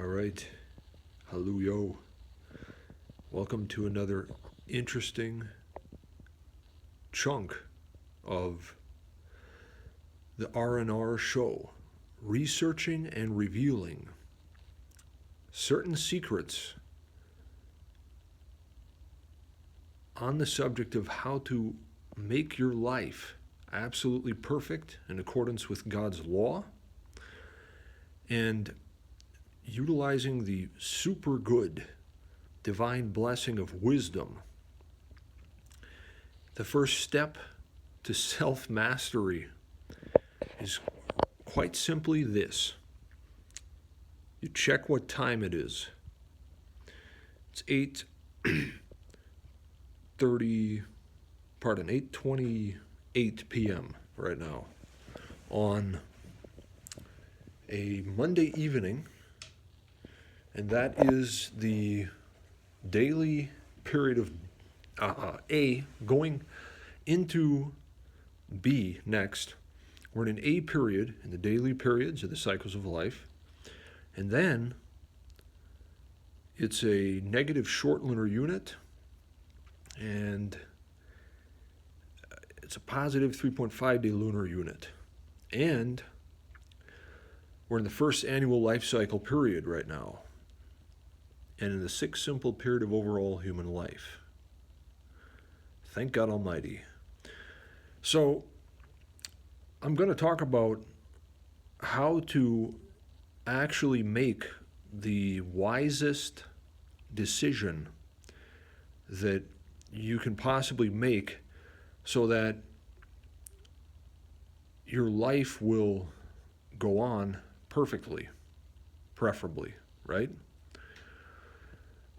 All right. Hallelujah. Welcome to another interesting chunk of the R&R show, researching and revealing certain secrets on the subject of how to make your life absolutely perfect in accordance with God's law and utilizing the super good divine blessing of wisdom. The first step to self-mastery is quite simply this. You check what time it is. It's 8:28 p.m. right now on a Monday evening, and that is the daily period of A going into B next. We're in an A period in the daily periods of the cycles of life, and then it's a negative short lunar unit, and it's a positive 3.5 day lunar unit. And we're in the first annual life cycle period right now, and in the sixth simple period of overall human life. Thank God Almighty. So I'm going to talk about how to actually make the wisest decision that you can possibly make so that your life will go on perfectly, preferably, right?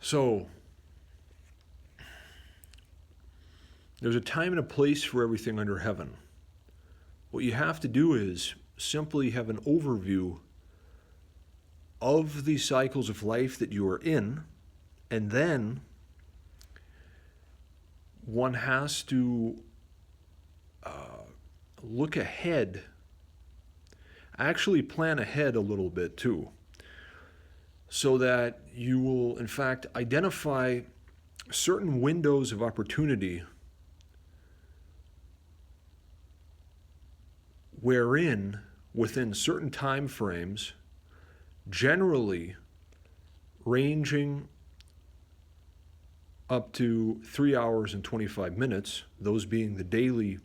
So there's a time and a place for everything under heaven. What you have to do is simply have an overview of the cycles of life that you are in, and then one has to look ahead, actually plan ahead a little bit too, so that you will in fact identify certain windows of opportunity wherein, within certain time frames, generally ranging up to 3 hours and 25 minutes, those being the daily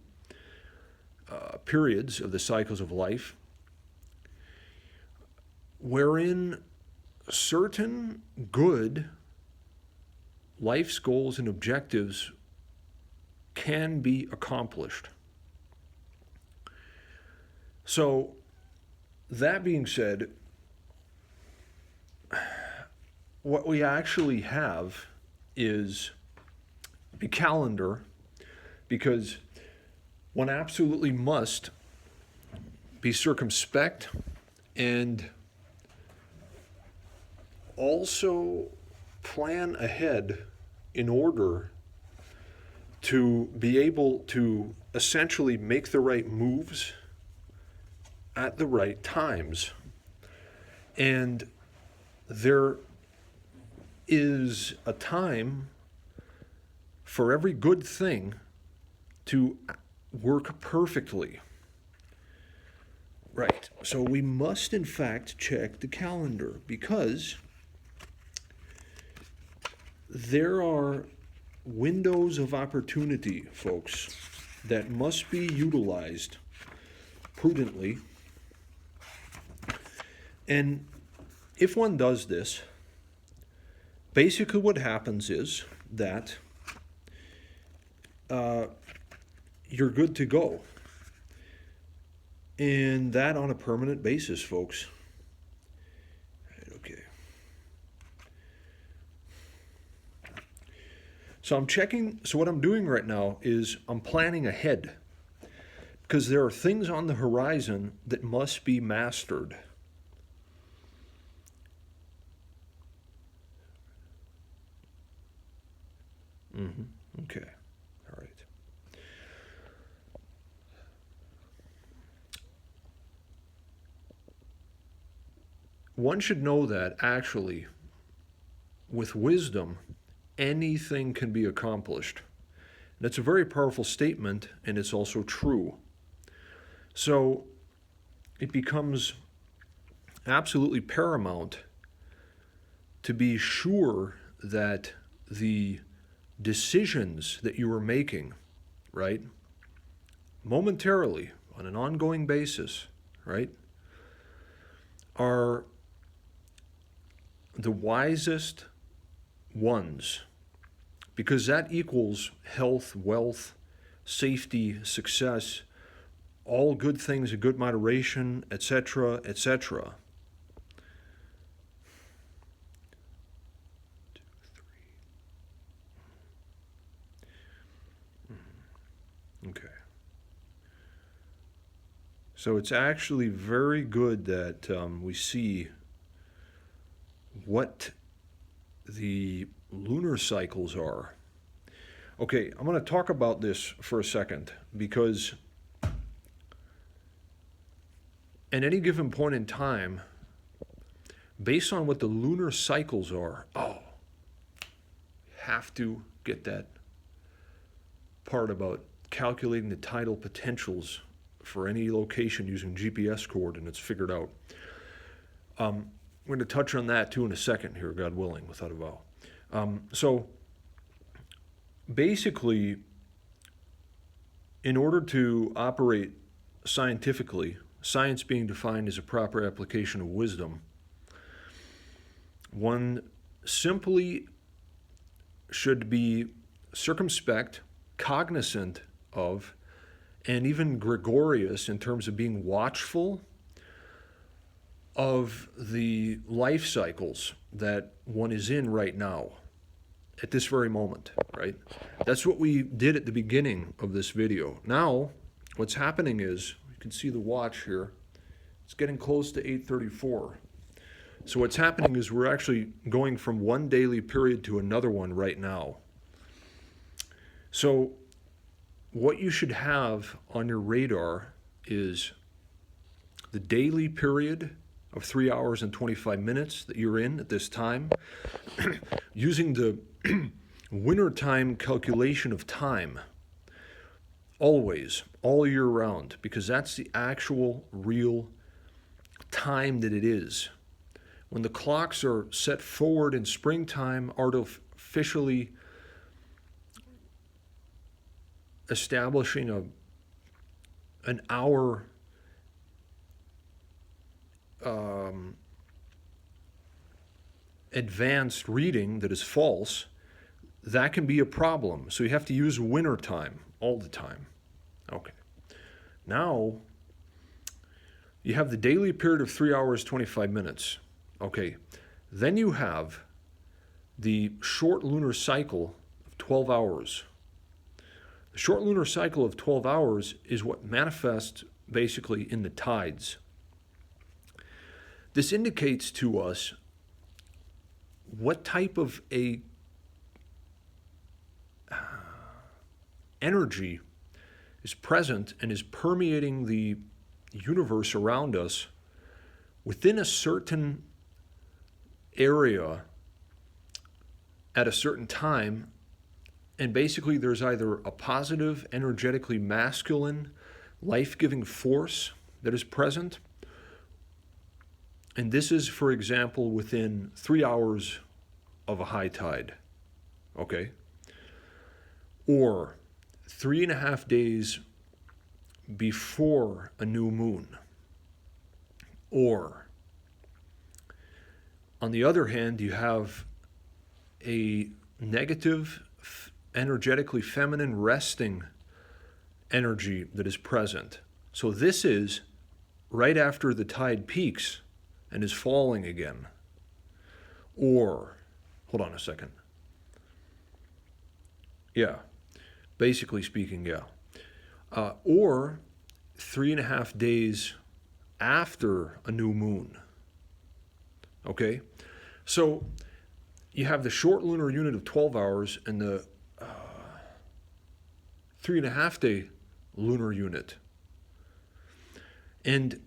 periods of the cycles of life, wherein certain good life's goals and objectives can be accomplished. So, that being said, what we actually have is a calendar, because one absolutely must be circumspect and also plan ahead in order to be able to essentially make the right moves at the right times. And there is a time for every good thing to work perfectly. Right. So we must in fact check the calendar, because there are windows of opportunity, folks, that must be utilized prudently. And if one does this, basically what happens is that you're good to go. And that on a permanent basis, folks. Right, okay. So what I'm doing right now is I'm planning ahead, because there are things on the horizon that must be mastered. Okay. All right. one should know that actually, with wisdom, anything can be accomplished. And it's a very powerful statement, and it's also true. So it becomes absolutely paramount to be sure that the decisions that you are making, right, momentarily, on an ongoing basis, right, are the wisest ones, because that equals health, wealth, safety, success, all good things in good moderation, etc., etc. Okay. So it's actually very good that we see what the lunar cycles are. Okay, I'm going to talk about this for a second, because at any given point in time, based on what the lunar cycles are, have to get that part about calculating the tidal potentials for any location using GPS coordinates figured out. We're going to touch on that too in a second here, God willing, without a vow. So basically, in order to operate scientifically, science being defined as a proper application of wisdom, one simply should be circumspect, cognizant of, and even gregarious in terms of being watchful of the life cycles that one is in right now, at this very moment, right? That's what we did at the beginning of this video. Now, what's happening is, you can see the watch here, it's getting close to 8:34. So what's happening is we're actually going from one daily period to another one right now. So what you should have on your radar is the daily period of 3 hours and 25 minutes that you're in at this time, using the winter time calculation of time, always, all year round, because that's the actual real time that it is. When the clocks are set forward in springtime, artificially establishing an hour advanced reading that is false, that can be a problem. So you have to use winter time all the time. Okay. Now, you have the daily period of 3 hours, 25 minutes. Okay. Then you have the short lunar cycle of 12 hours. The short lunar cycle of 12 hours is what manifests basically in the tides. This indicates to us what type of a energy is present and is permeating the universe around us within a certain area at a certain time. And basically there's either a positive, energetically masculine, life-giving force that is present. And this is, for example, within 3 hours of a high tide, okay? Or 3.5 days before a new moon. Or, on the other hand, you have a negative, energetically feminine resting energy that is present. So this is right after the tide peaks and is falling again. Or, hold on a second. Yeah, basically speaking, yeah. Or 3.5 days after a new moon. Okay? So you have the short lunar unit of 12 hours and the 3.5 day lunar unit. And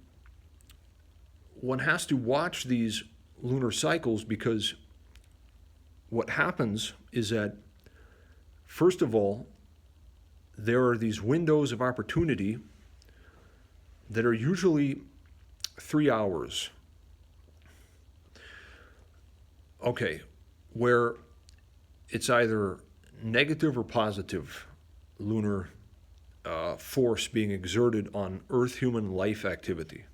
one has to watch these lunar cycles, because what happens is that, first of all, there are these windows of opportunity that are usually 3 hours. Okay, where it's either negative or positive lunar force being exerted on Earth human life activity.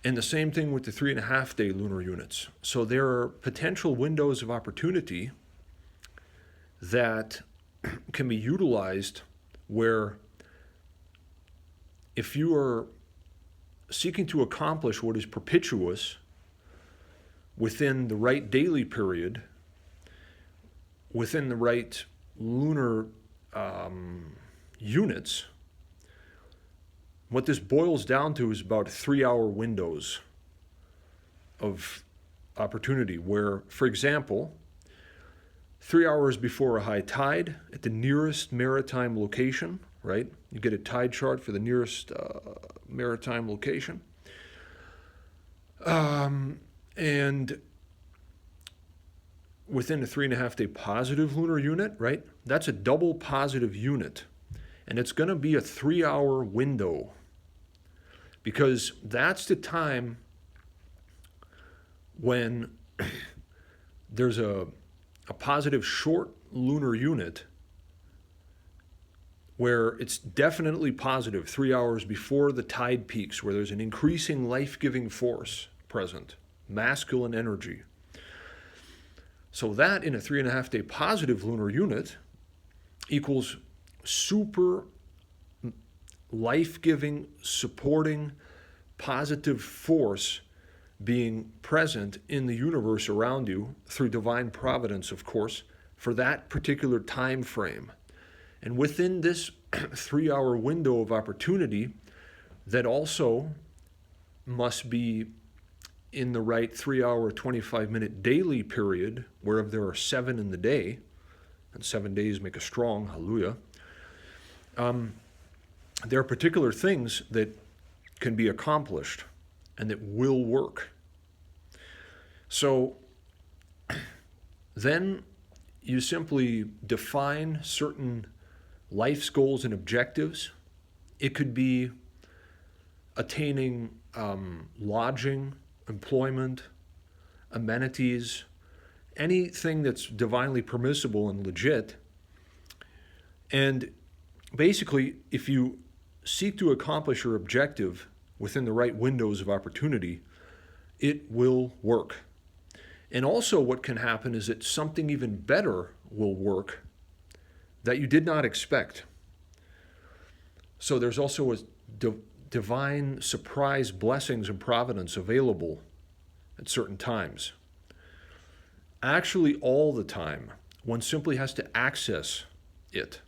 And the same thing with the 3.5 day lunar units. So there are potential windows of opportunity that can be utilized where, if you are seeking to accomplish what is propitious within the right daily period, within the right lunar units, what this boils down to is about 3 hour windows of opportunity where, for example, 3 hours before a high tide at the nearest maritime location, right? You get a tide chart for the nearest maritime location. And within a 3.5 day positive lunar unit, right? That's a double positive unit. And it's going to be a 3 hour window, because that's the time when there's a positive short lunar unit where it's definitely positive 3 hours before the tide peaks, where there's an increasing life-giving force present, masculine energy. So that in a 3.5 day positive lunar unit equals super life-giving, supporting, positive force being present in the universe around you through divine providence, of course, for that particular time frame. And within this 3 hour window of opportunity, that also must be in the right 3 hour, 25-minute daily period, wherever there are 7 in the day, and 7 days make a strong, hallelujah. There are particular things that can be accomplished and that will work. So then you simply define certain life's goals and objectives. It could be attaining lodging, employment, amenities, anything that's divinely permissible and legit. And basically, if you seek to accomplish your objective within the right windows of opportunity, it will work. And also what can happen is that something even better will work that you did not expect. So there's also a divine surprise blessings and providence available at certain times. Actually, all the time. One simply has to access it.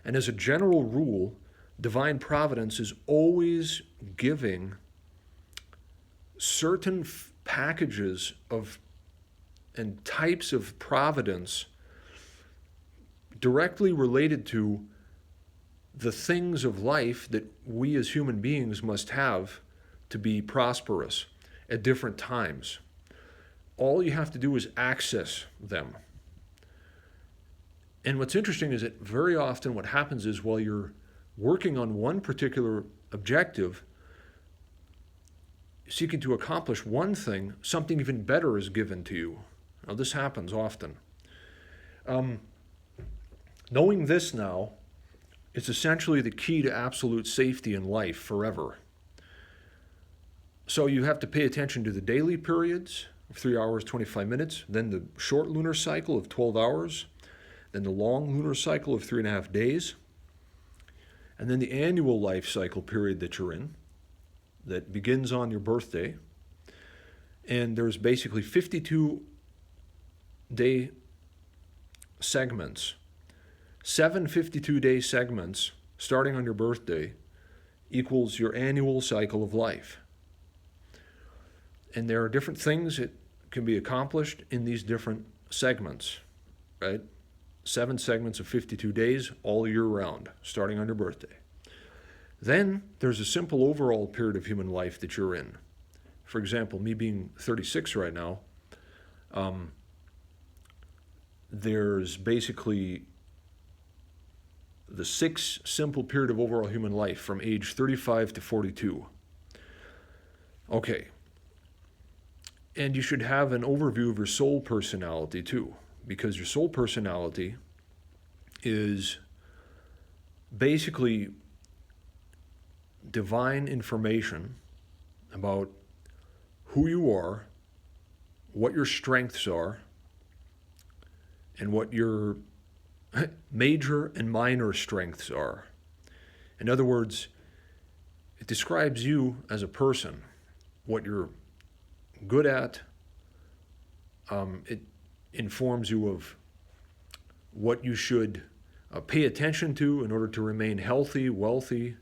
And as a general rule, divine providence is always giving certain packages of and types of providence directly related to the things of life that we as human beings must have to be prosperous at different times. All you have to do is access them. And what's interesting is that very often what happens is, while you're working on one particular objective, seeking to accomplish one thing, something even better is given to you. Now, this happens often. Knowing this now is essentially the key to absolute safety in life forever. So you have to pay attention to the daily periods of 3 hours, 25 minutes, then the short lunar cycle of 12 hours, then the long lunar cycle of 3.5 days, and then the annual life cycle period that you're in, that begins on your birthday. And there's basically 52-day segments. 7 52-day segments starting on your birthday equals your annual cycle of life. And there are different things that can be accomplished in these different segments, right? 7 segments of 52 days all year round, starting on your birthday. Then there's a simple overall period of human life that you're in. for example, me being 36 right now, there's basically the 6 simple period of overall human life from age 35 to 42. Okay. And you should have an overview of your soul personality too, because your soul personality is basically divine information about who you are, what your strengths are, and what your major and minor strengths are. In other words, it describes you as a person, what you're good at. It informs you of what you should pay attention to in order to remain healthy, wealthy,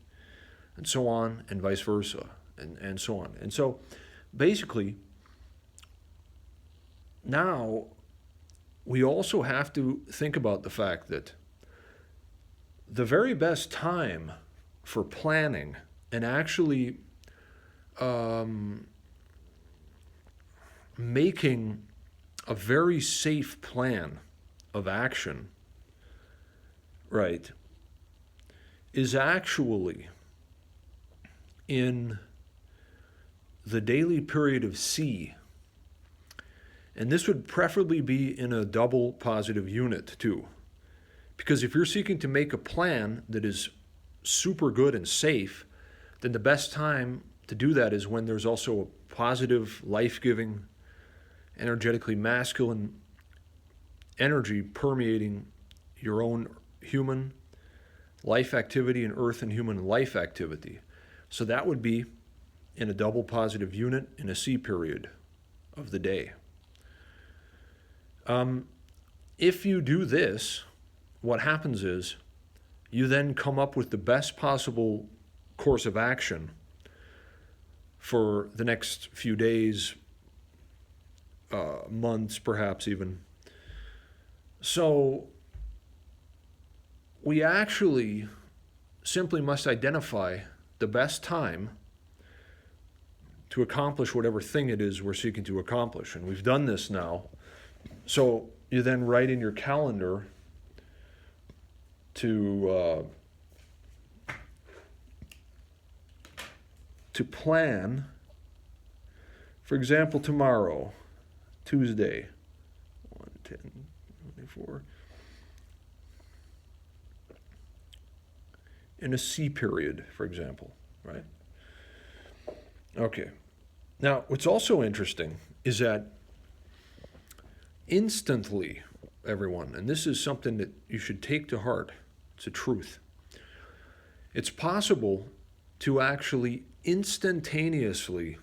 and so on, and vice versa, and so on. And so basically, now we also have to think about the fact that the very best time for planning and actually making a very safe plan of action, right, is actually in the daily period of C. And this would preferably be in a double positive unit too. Because if you're seeking to make a plan that is super good and safe, then the best time to do that is when there's also a positive, life-giving, energetically masculine energy permeating your own human life activity and earth and human life activity. So that would be in a double positive unit in a C period of the day. If you do this, what happens is you then come up with the best possible course of action for the next few days, months, perhaps even. So we actually simply must identify the best time to accomplish whatever thing it is we're seeking to accomplish. And we've done this now. So you then write in your calendar to plan, for example, tomorrow, Tuesday, 1/10/24, in a C period, for example, right? Okay. Now, what's also interesting is that instantly, everyone, and this is something that you should take to heart, it's a truth. It's possible to actually instantaneously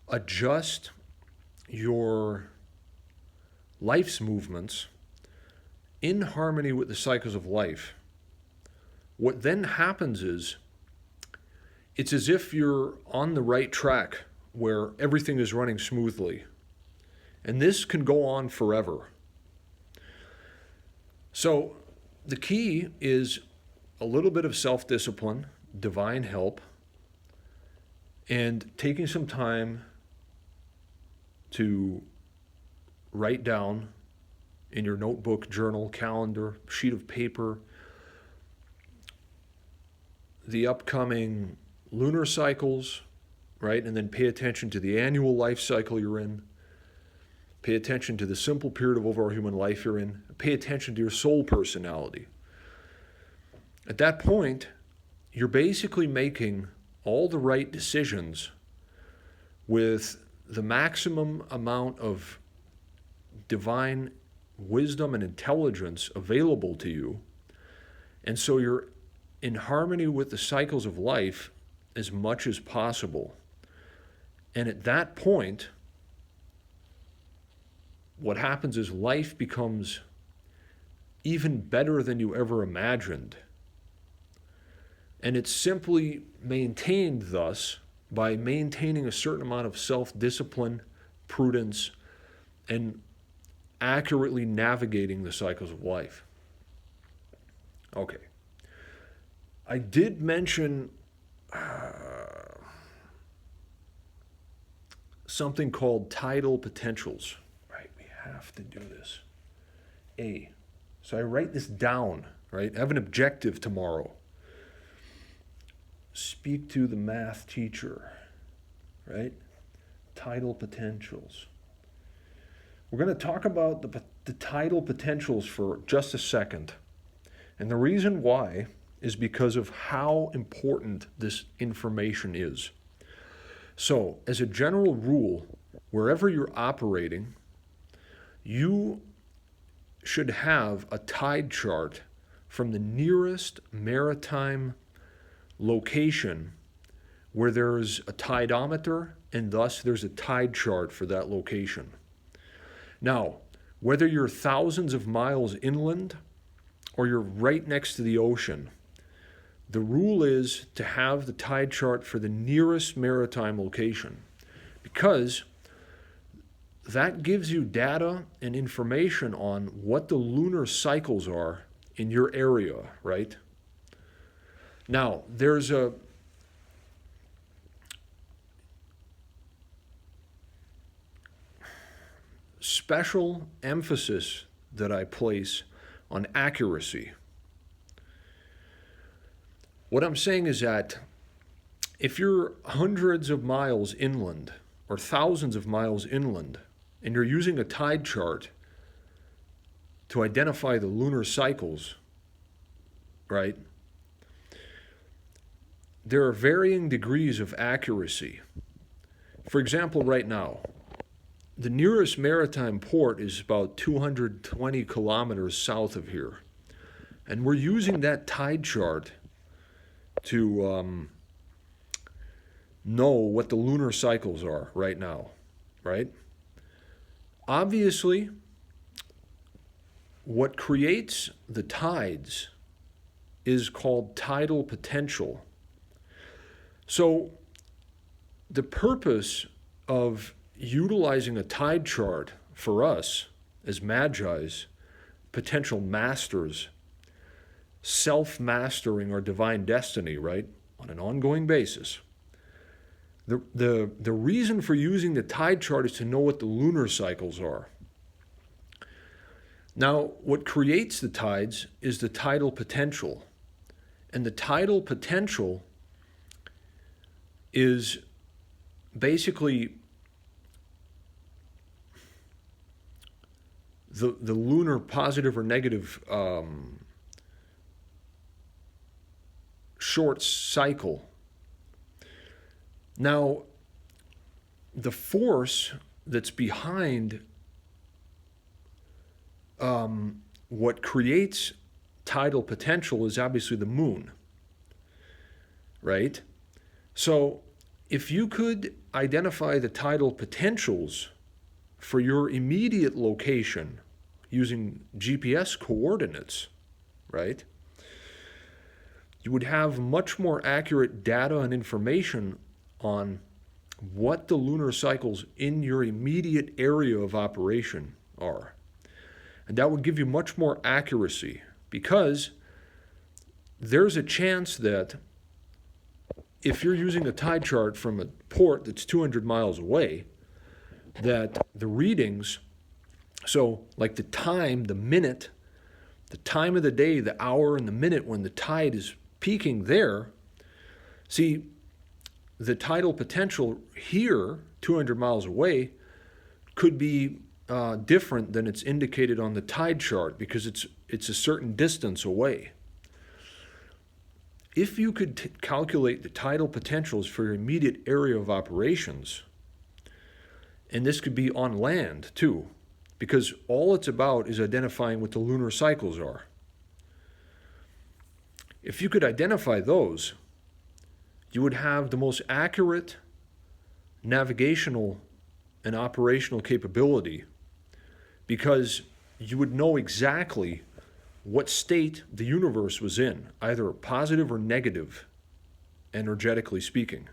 adjust your life's movements in harmony with the cycles of life. What then happens is, it's as if you're on the right track where everything is running smoothly. And this can go on forever. So the key is a little bit of self-discipline, divine help, and taking some time to write down in your notebook, journal, calendar, sheet of paper, the upcoming lunar cycles, right? And then pay attention to the annual life cycle you're in. Pay attention to the simple period of overall human life you're in. Pay attention to your soul personality. At that point, you're basically making all the right decisions with the maximum amount of divine wisdom and intelligence available to you. And so you're in harmony with the cycles of life as much as possible. And at that point, what happens is life becomes even better than you ever imagined. And it's simply maintained thus by maintaining a certain amount of self-discipline, prudence, and accurately navigating the cycles of life. Okay. I did mention something called tidal potentials. Right, we have to do this. So I write this down, right? I have an objective tomorrow. Speak to the math teacher, right? Tidal potentials. We're going to talk about the tidal potentials for just a second. And the reason why is because of how important this information is. So, as a general rule, wherever you're operating, you should have a tide chart from the nearest maritime location where there's a tidometer and thus there's a tide chart for that location. Now, whether you're thousands of miles inland or you're right next to the ocean, the rule is to have the tide chart for the nearest maritime location, because that gives you data and information on what the lunar cycles are in your area, right? Now, there's a special emphasis that I place on accuracy. What I'm saying is that if you're hundreds of miles inland or thousands of miles inland and you're using a tide chart to identify the lunar cycles, right? There are varying degrees of accuracy. For example, right now, the nearest maritime port is about 220 kilometers south of here. And we're using that tide chart to know what the lunar cycles are right now, right? Obviously, what creates the tides is called tidal potential. So the purpose of utilizing a tide chart for us as Magi's, potential masters, self-mastering our divine destiny, right, on an ongoing basis. The reason for using the tide chart is to know what the lunar cycles are. Now, what creates the tides is the tidal potential. And the tidal potential is basically the lunar positive or negative short cycle. Now, the force that's behind what creates tidal potential is obviously the moon, right? So if you could identify the tidal potentials for your immediate location using GPS coordinates, right, you would have much more accurate data and information on what the lunar cycles in your immediate area of operation are. And that would give you much more accuracy, because there's a chance that if you're using a tide chart from a port that's 200 miles away, that the readings, so like the time, the minute, the time of the day, the hour, and the minute when the tide is peaking there, see, the tidal potential here, 200 miles away, could be different than it's indicated on the tide chart, because it's a certain distance away. If you could calculate the tidal potentials for your immediate area of operations, and this could be on land too, because all it's about is identifying what the lunar cycles are. If you could identify those, you would have the most accurate navigational and operational capability, because you would know exactly what state the universe was in, either positive or negative, energetically speaking.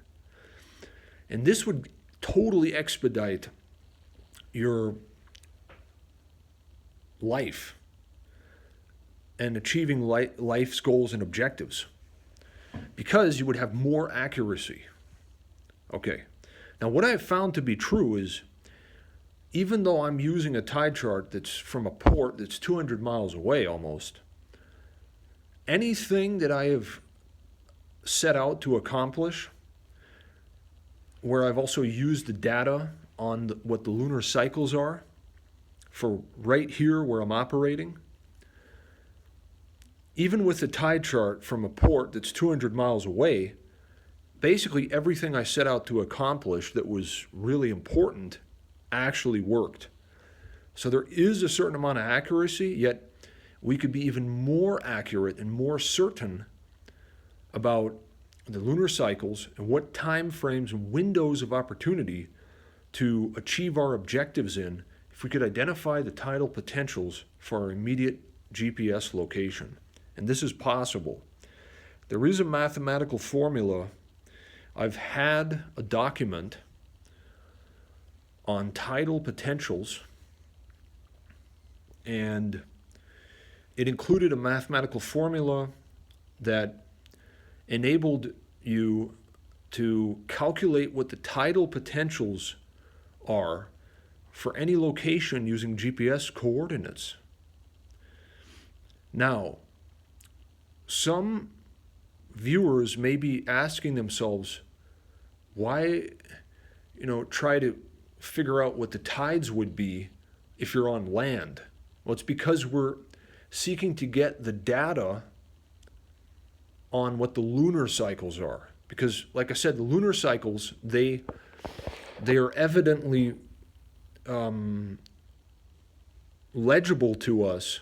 And this would totally expedite your life and achieving life's goals and objectives, because you would have more accuracy. Okay, Now, what I've found to be true is, even though I'm using a tide chart that's from a port that's 200 miles away almost, anything that I have set out to accomplish, where I've also used the data on what the lunar cycles are for right here where I'm operating, even with the tide chart from a port that's 200 miles away, basically everything I set out to accomplish that was really important actually worked. So there is a certain amount of accuracy, yet we could be even more accurate and more certain about the lunar cycles and what time frames and windows of opportunity to achieve our objectives in if we could identify the tidal potentials for our immediate GPS location. And this is possible. There is a mathematical formula. I've had a document on tidal potentials, and it included a mathematical formula that enabled you to calculate what the tidal potentials are for any location using GPS coordinates. Now, some viewers may be asking themselves, why, try to figure out what the tides would be if you're on land? Well, it's because we're seeking to get the data on what the lunar cycles are. Because, like I said, the lunar cycles, they are evidently legible to us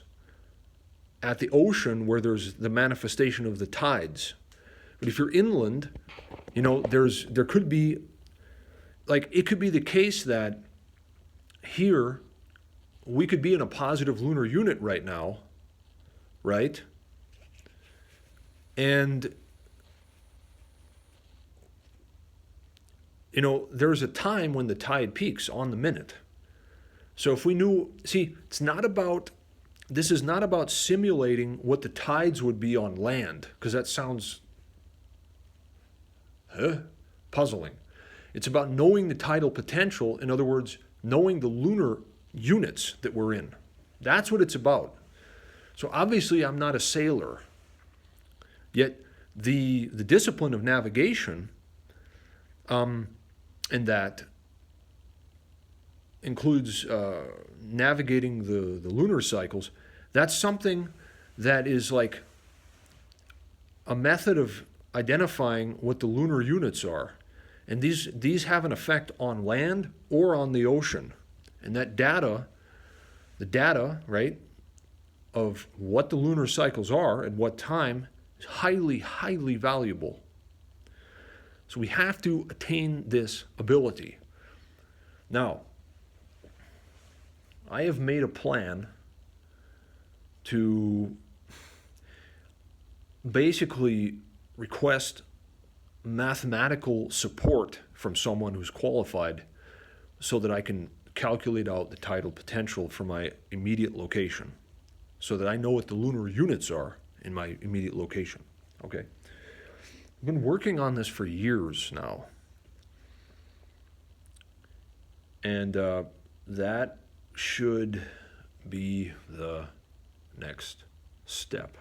at the ocean where there's the manifestation of the tides. But if you're inland, there could be, it could be the case that here we could be in a positive lunar unit right now, right? And, there's a time when the tide peaks on the minute. So if we knew, this is not about simulating what the tides would be on land, because that sounds puzzling. It's about knowing the tidal potential, in other words, knowing the lunar units that we're in. That's what it's about. So obviously I'm not a sailor, yet the discipline of navigation, and that includes navigating the lunar cycles, that's something that is like a method of identifying what the lunar units are. And these have an effect on land or on the ocean. And that data, right, of what the lunar cycles are at what time is highly, highly valuable. So we have to attain this ability. Now, I have made a plan to basically request mathematical support from someone who's qualified so that I can calculate out the tidal potential for my immediate location, so that I know what the lunar units are in my immediate location. Okay. I've been working on this for years now. And that should be the next step.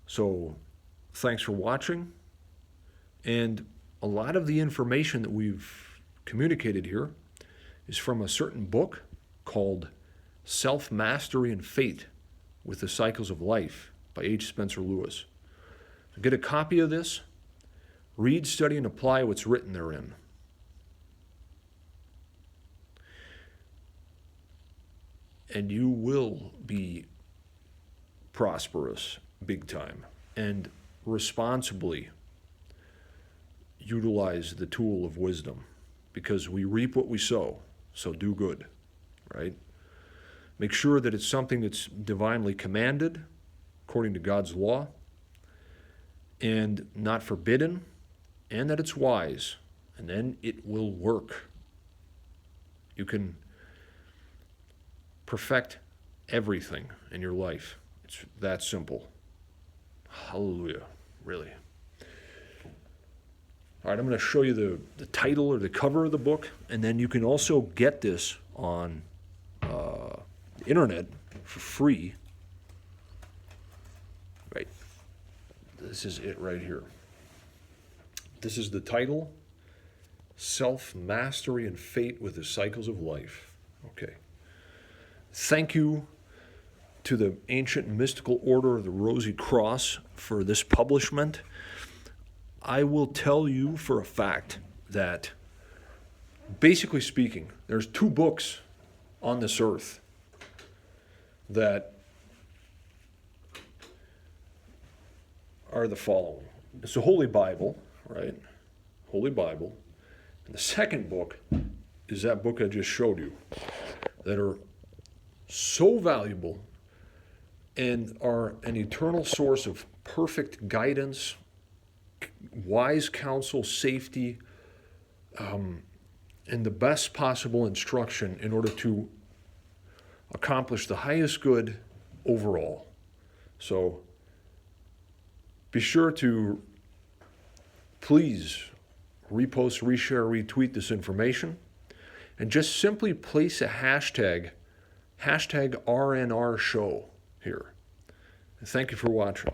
So thanks for watching. And a lot of the information that we've communicated here is from a certain book called Self-Mastery and Fate with the Cycles of Life by H. Spencer Lewis. So get a copy of this, read, study, and apply what's written therein. And you will be prosperous big time and responsibly utilize the tool of wisdom, because we reap what we sow, so do good, right? Make sure that it's something that's divinely commanded according to God's law and not forbidden, and that it's wise, and then it will work. You can perfect everything in your life. It's that simple. Hallelujah, really. All right, I'm going to show you the title or the cover of the book, and then you can also get this on the internet for free. Right. This is it right here. This is the title, Self-Mastery and Fate with the Cycles of Life. Okay. Thank you to the Ancient Mystical Order of the Rosy Cross for this publishment. I will tell you for a fact that, basically speaking, there's 2 books on this earth that are the following. It's the Holy Bible, right? Holy Bible. And the second book is that book I just showed you, that are so valuable and are an eternal source of perfect guidance, wise counsel, safety, and the best possible instruction in order to accomplish the highest good overall. So be sure to please repost, reshare, retweet this information, and just simply place a hashtag RNR show here. Thank you for watching.